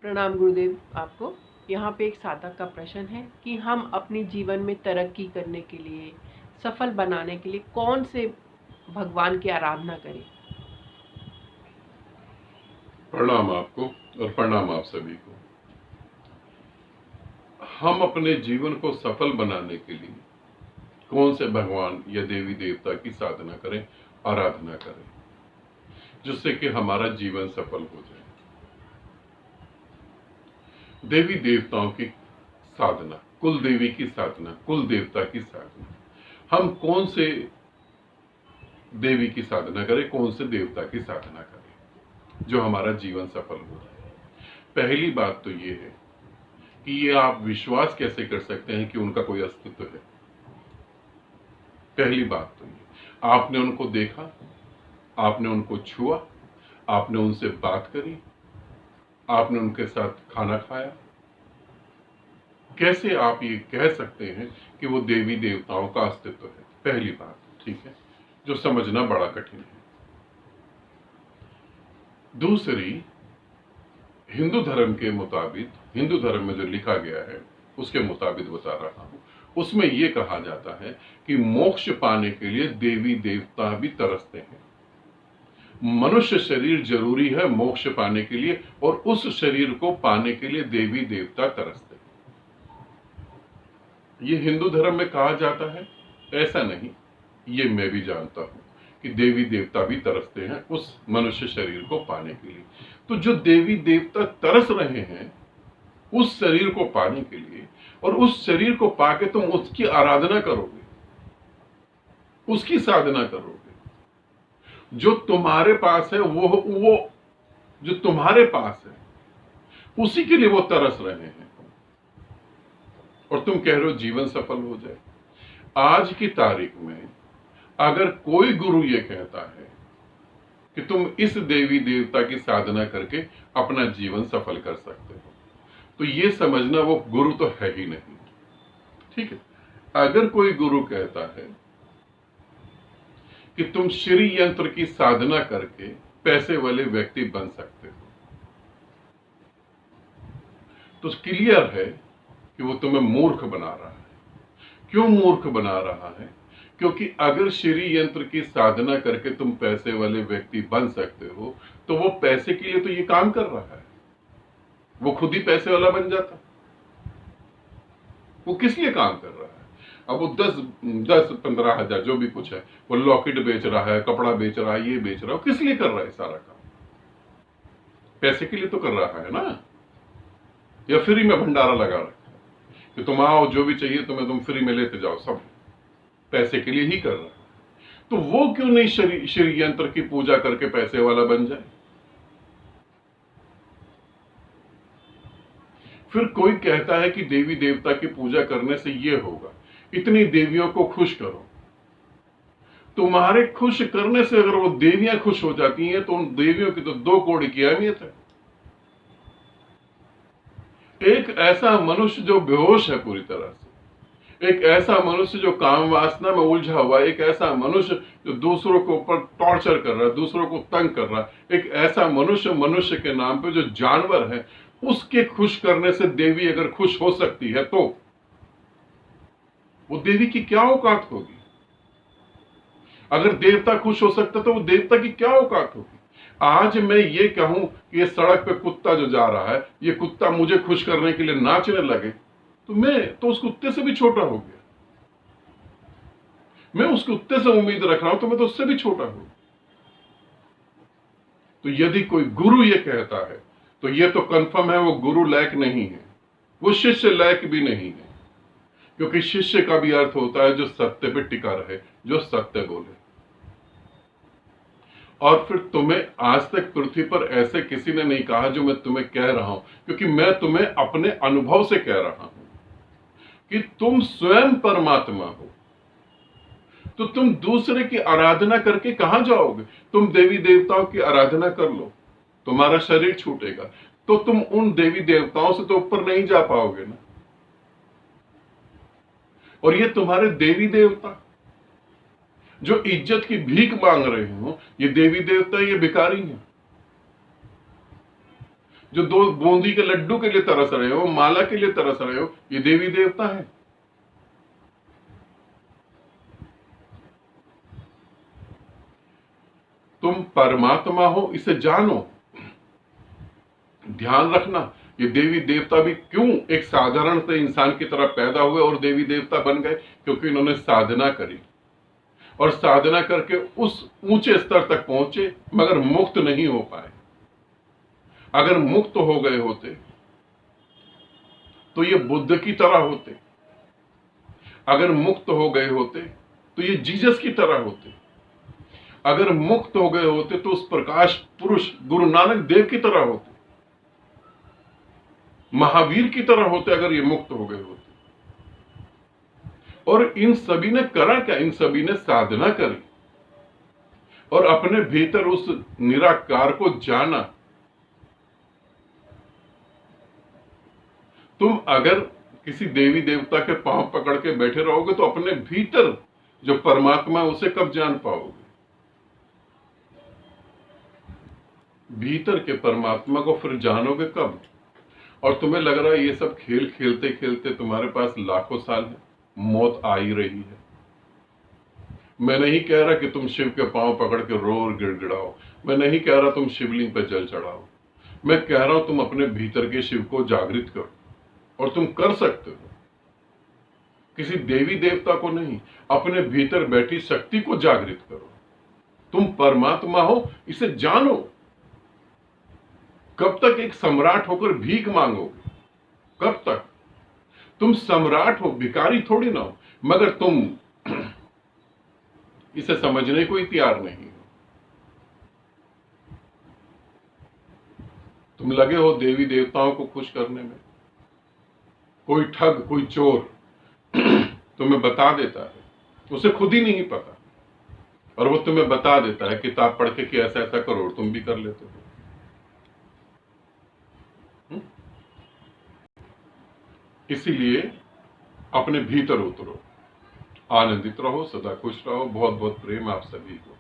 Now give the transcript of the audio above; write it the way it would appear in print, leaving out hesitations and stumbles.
प्रणाम गुरुदेव आपको। यहाँ पे एक साधक का प्रश्न है कि हम अपने जीवन में तरक्की करने के लिए, सफल बनाने के लिए कौन से भगवान की आराधना करें। प्रणाम आपको और प्रणाम आप सभी को। हम अपने जीवन को सफल बनाने के लिए कौन से भगवान या देवी देवता की साधना करें, आराधना करें, जिससे कि हमारा जीवन सफल हो जाए। देवी देवताओं की साधना, कुल देवी की साधना, कुल देवता की साधना, हम कौन से देवी की साधना करें, कौन से देवता की साधना करें जो हमारा जीवन सफल हो जाए। पहली बात तो ये है कि ये आप विश्वास कैसे कर सकते हैं कि उनका कोई अस्तित्व है। पहली बात तो ये, आपने उनको देखा, आपने उनको छुआ, आपने उनसे बात करी, आपने उनके साथ खाना खाया। कैसे आप ये कह सकते हैं कि वो देवी देवताओं का अस्तित्व है? पहली बात, ठीक है, जो समझना बड़ा कठिन है। दूसरी, हिंदू धर्म के मुताबिक, हिंदू धर्म में जो लिखा गया है उसके मुताबिक बता रहा हूं, उसमें यह कहा जाता है कि मोक्ष पाने के लिए देवी देवता भी तरसते हैं। मनुष्य शरीर जरूरी है मोक्ष पाने के लिए, और उस शरीर को पाने के लिए देवी देवता तरसते हैं। ये हिंदू धर्म में कहा जाता है, ऐसा नहीं, ये मैं भी जानता हूं कि देवी देवता भी तरसते हैं उस मनुष्य शरीर को पाने के लिए। तो जो देवी देवता तरस रहे हैं उस शरीर को पाने के लिए, और उस शरीर को पाके तुम उसकी आराधना करोगे, उसकी साधना करोगे, जो तुम्हारे पास है, वो जो तुम्हारे पास है उसी के लिए वो तरस रहे हैं, और तुम कह रहे हो जीवन सफल हो जाए। आज की तारीख में अगर कोई गुरु ये कहता है कि तुम इस देवी देवता की साधना करके अपना जीवन सफल कर सकते हो, तो ये समझना वो गुरु तो है ही नहीं। ठीक है, अगर कोई गुरु कहता है कि तुम श्री यंत्र की साधना करके पैसे वाले व्यक्ति बन सकते हो, तो क्लियर है कि वो तुम्हें मूर्ख बना रहा है। क्यों मूर्ख बना रहा है? क्योंकि अगर श्री यंत्र की साधना करके तुम पैसे वाले व्यक्ति बन सकते हो, तो वो पैसे के लिए तो ये काम कर रहा है, वो खुद ही पैसे वाला बन जाता। वो किस लिए काम कर रहा है? अब वो 10-15 हजार जो भी कुछ है, वो लॉकेट बेच रहा है, कपड़ा बेच रहा है, ये बेच रहा है, किस लिए कर रहा है सारा काम? पैसे के लिए तो कर रहा है ना। या फ्री में भंडारा लगा रखा है कि तुम आओ, जो भी चाहिए तुम्हें तुम फ्री में लेते जाओ, सब पैसे के लिए ही कर रहा है। तो वो क्यों नहीं श्री यंत्र की पूजा करके पैसे वाला बन जाए? फिर कोई कहता है कि देवी देवता की पूजा करने से ये होगा, इतनी देवियों को खुश करो। तुम्हारे खुश करने से अगर वो देवियां खुश हो जाती हैं, तो उन देवियों की तो 2 कौड़ी की अहमियत है। एक ऐसा मनुष्य जो बेहोश है पूरी तरह से, एक ऐसा मनुष्य जो काम वासना में उलझा हुआ है, एक ऐसा मनुष्य जो दूसरों के ऊपर टॉर्चर कर रहा है, दूसरों को तंग कर रहा है, एक ऐसा मनुष्य मनुष्य के नाम पे जो जानवर है, उसके खुश करने से देवी अगर खुश हो सकती है, तो वो देवी की क्या औकात होगी? अगर देवता खुश हो सकता तो वो देवता की क्या औकात होगी? आज मैं ये कहूं कि ये सड़क पे कुत्ता जो जा रहा है, ये कुत्ता मुझे खुश करने के लिए नाचने लगे, तो मैं तो उस कुत्ते से भी छोटा हो गया। मैं उस कुत्ते से उम्मीद रख रहा हूं, तो मैं तो उससे भी छोटा हूं। तो यदि कोई गुरु ये कहता है, तो ये तो कंफर्म है वो गुरु लायक नहीं है, वो शिष्य लायक भी नहीं है। क्योंकि शिष्य का भी अर्थ होता है जो सत्य पे टिका रहे, जो सत्य बोले। और फिर तुम्हें आज तक पृथ्वी पर ऐसे किसी ने नहीं कहा जो मैं तुम्हें कह रहा हूं, क्योंकि मैं तुम्हें अपने अनुभव से कह रहा हूं कि तुम स्वयं परमात्मा हो। तो तुम दूसरे की आराधना करके कहां जाओगे? तुम देवी देवताओं की आराधना कर लो, तुम्हारा शरीर छूटेगा, तो तुम उन देवी देवताओं से तो ऊपर नहीं जा पाओगे ना। और ये तुम्हारे देवी देवता जो इज्जत की भीख मांग रहे हो, ये देवी देवता, ये भिखारी हैं। जो 2 बूंदी के लड्डू के लिए तरस रहे हो, माला के लिए तरस रहे हो, ये देवी देवता है। तुम परमात्मा हो, इसे जानो। ध्यान रखना, ये देवी देवता भी क्यों एक साधारण से इंसान की तरह पैदा हुए और देवी देवता बन गए? क्योंकि इन्होंने साधना करी और साधना करके उस ऊंचे स्तर तक पहुंचे, मगर मुक्त नहीं हो पाए। अगर मुक्त हो गए होते तो ये बुद्ध की तरह होते, अगर मुक्त हो गए होते तो ये जीसस की तरह होते, अगर मुक्त हो गए होते तो उस प्रकाश पुरुष गुरु नानक देव की तरह होते, महावीर की तरह होते, अगर ये मुक्त हो गए होते। और इन सभी ने करा क्या? इन सभी ने साधना करी और अपने भीतर उस निराकार को जाना। तुम अगर किसी देवी देवता के पांव पकड़ के बैठे रहोगे तो अपने भीतर जो परमात्मा है उसे कब जान पाओगे? भीतर के परमात्मा को फिर जानोगे कब? और तुम्हें लग रहा है ये सब खेल खेलते खेलते तुम्हारे पास लाखों साल है, मौत आ ही रही है। मैं नहीं कह रहा कि तुम शिव के पांव पकड़ के रो और गिड़गिड़ाओ, मैं नहीं कह रहा तुम शिवलिंग पर जल चढ़ाओ, मैं कह रहा हूं तुम अपने भीतर के शिव को जागृत करो। और तुम कर सकते हो, किसी देवी देवता को नहीं, अपने भीतर बैठी शक्ति को जागृत करो। तुम परमात्मा हो, इसे जानो। कब तक एक सम्राट होकर भीख मांगोगे? कब तक? तुम सम्राट हो, भिखारी थोड़ी ना हो, मगर तुम इसे समझने को ही तैयार नहीं हो। तुम लगे हो देवी देवताओं को खुश करने में। कोई ठग, कोई चोर तुम्हें बता देता है, उसे खुद ही नहीं पता, और वो तुम्हें बता देता है किताब पढ़ के कि ऐसा ऐसा करो, तुम भी कर लेते हो। इसीलिए अपने भीतर उतरो, आनंदित रहो, सदा खुश रहो। बहुत बहुत प्रेम आप सभी को।